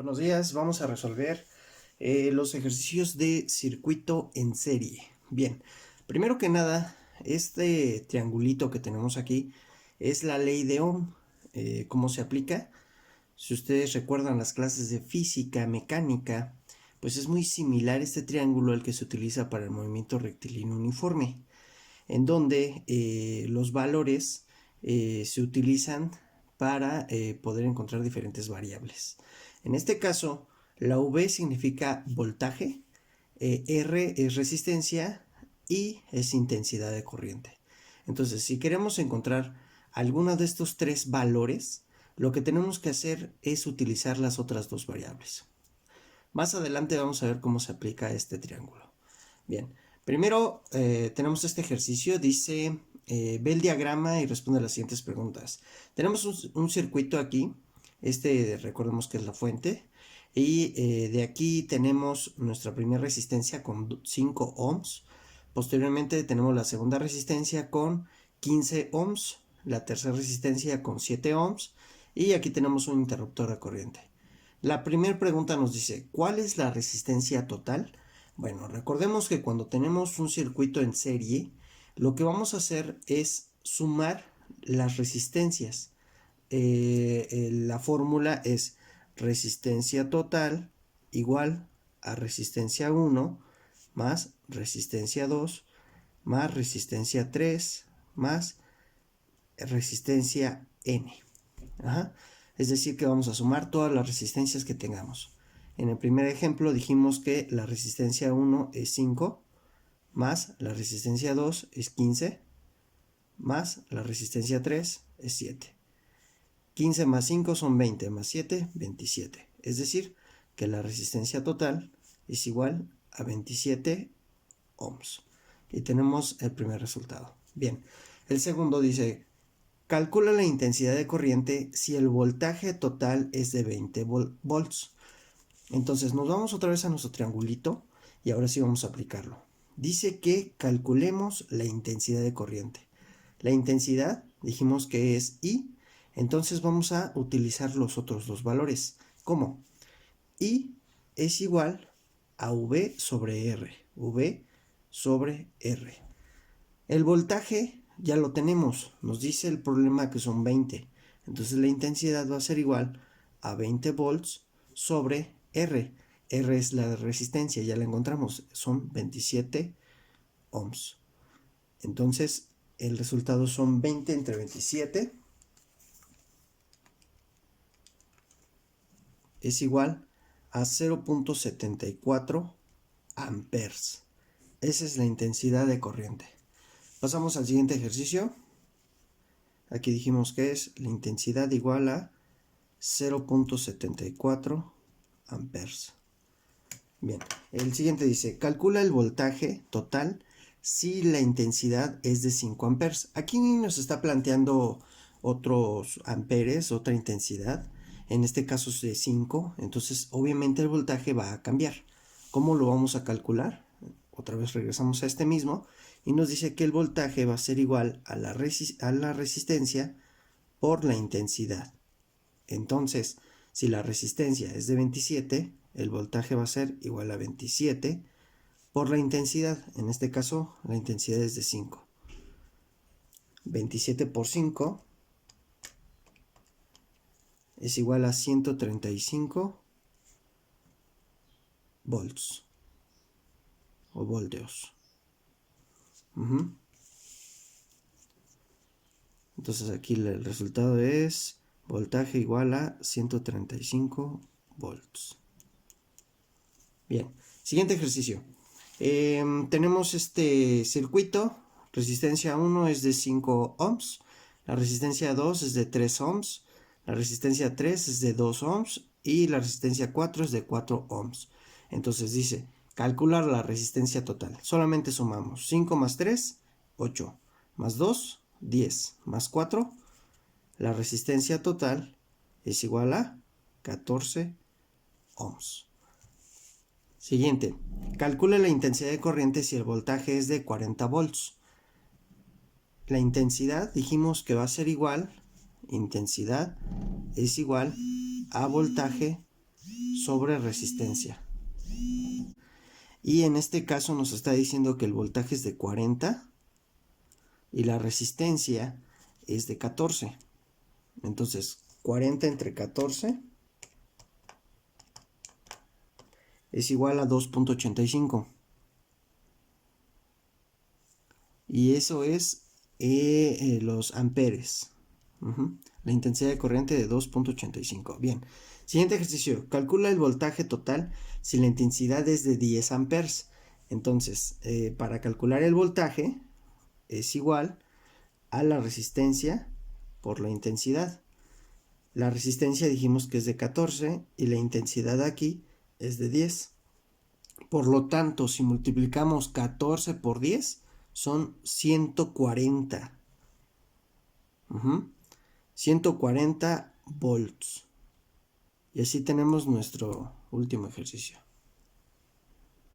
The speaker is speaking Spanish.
Buenos días, vamos a resolver los ejercicios de circuito en serie. Bien, primero que nada, este triangulito que tenemos aquí es la ley de Ohm. ¿Cómo se aplica? Si ustedes recuerdan las clases de física, mecánica, pues es muy similar este triángulo al que se utiliza para el movimiento rectilíneo uniforme, en donde los valores se utilizan para poder encontrar diferentes variables. En este caso, la V significa voltaje, R es resistencia y es intensidad de corriente. Entonces, si queremos encontrar alguno de estos tres valores, lo que tenemos que hacer es utilizar las otras dos variables. Más adelante vamos a ver cómo se aplica este triángulo. Bien, primero tenemos este ejercicio, dice, ve el diagrama y responde a las siguientes preguntas. Tenemos un circuito aquí, recordemos que es la fuente, y de aquí tenemos nuestra primera resistencia con 5 ohms, posteriormente tenemos la segunda resistencia con 15 ohms, la tercera resistencia con 7 ohms, y aquí tenemos un interruptor de corriente. La primera pregunta nos dice, ¿cuál es la resistencia total? Bueno, recordemos que cuando tenemos un circuito en serie, lo que vamos a hacer es sumar las resistencias. La fórmula es resistencia total igual a resistencia 1 más resistencia 2 más resistencia 3 más resistencia n. Ajá. Es decir, que vamos a sumar todas las resistencias que tengamos. En el primer ejemplo dijimos que la resistencia 1 es 5, más la resistencia 2 es 15, más la resistencia 3 es 7. 15 más 5 son 20, más 7, 27. Es decir, que la resistencia total es igual a 27 ohms. Y tenemos el primer resultado. Bien, el segundo dice, calcula la intensidad de corriente si el voltaje total es de 20 volts. Entonces nos vamos otra vez a nuestro triangulito y ahora sí vamos a aplicarlo. Dice que calculemos la intensidad de corriente. La intensidad dijimos que es I, entonces vamos a utilizar los otros dos valores. ¿Cómo? I es igual a V sobre R. V sobre R. El voltaje ya lo tenemos, nos dice el problema que son 20, entonces la intensidad va a ser igual a 20 volts sobre R. R es la resistencia, ya la encontramos, son 27 ohms. Entonces el resultado son 20 entre 27 es igual a 0.74 amperes. Esa es la intensidad de corriente. Pasamos al siguiente ejercicio. Aquí dijimos que es la intensidad igual a 0.74 amperes. Bien, el siguiente dice, calcula el voltaje total si la intensidad es de 5 amperes. Aquí nos está planteando otros amperes, otra intensidad. En este caso es de 5, entonces obviamente el voltaje va a cambiar. ¿Cómo lo vamos a calcular? Otra vez regresamos a este mismo y nos dice que el voltaje va a ser igual a la resistencia por la intensidad. Entonces, si la resistencia es de 27, el voltaje va a ser igual a 27 por la intensidad. En este caso, la intensidad es de 5. 27 por 5 es igual a 135 volts o voltios. Entonces aquí el resultado es voltaje igual a 135 volts. Bien, siguiente ejercicio. Tenemos este circuito, resistencia 1 es de 5 ohms, la resistencia 2 es de 3 ohms, la resistencia 3 es de 2 ohms y la resistencia 4 es de 4 ohms. Entonces dice, calcular la resistencia total. Solamente sumamos 5 más 3, 8, más 2, 10, más 4. La resistencia total es igual a 14 ohms. Siguiente, calcula la intensidad de corriente si el voltaje es de 40 volts. La intensidad dijimos que va a ser igual, intensidad es igual a voltaje sobre resistencia. Y en este caso nos está diciendo que el voltaje es de 40 y la resistencia es de 14. Entonces 40 entre 14 es igual a 2.85. Y eso es los amperes. La intensidad de corriente de 2.85. Bien. Siguiente ejercicio. Calcula el voltaje total si la intensidad es de 10 amperes. Entonces, para calcular el voltaje es igual a la resistencia por la intensidad. La resistencia dijimos que es de 14 y la intensidad aquí es de 10. Por lo tanto, si multiplicamos 14 por 10, son 140. 140 volts. Y así tenemos nuestro último ejercicio.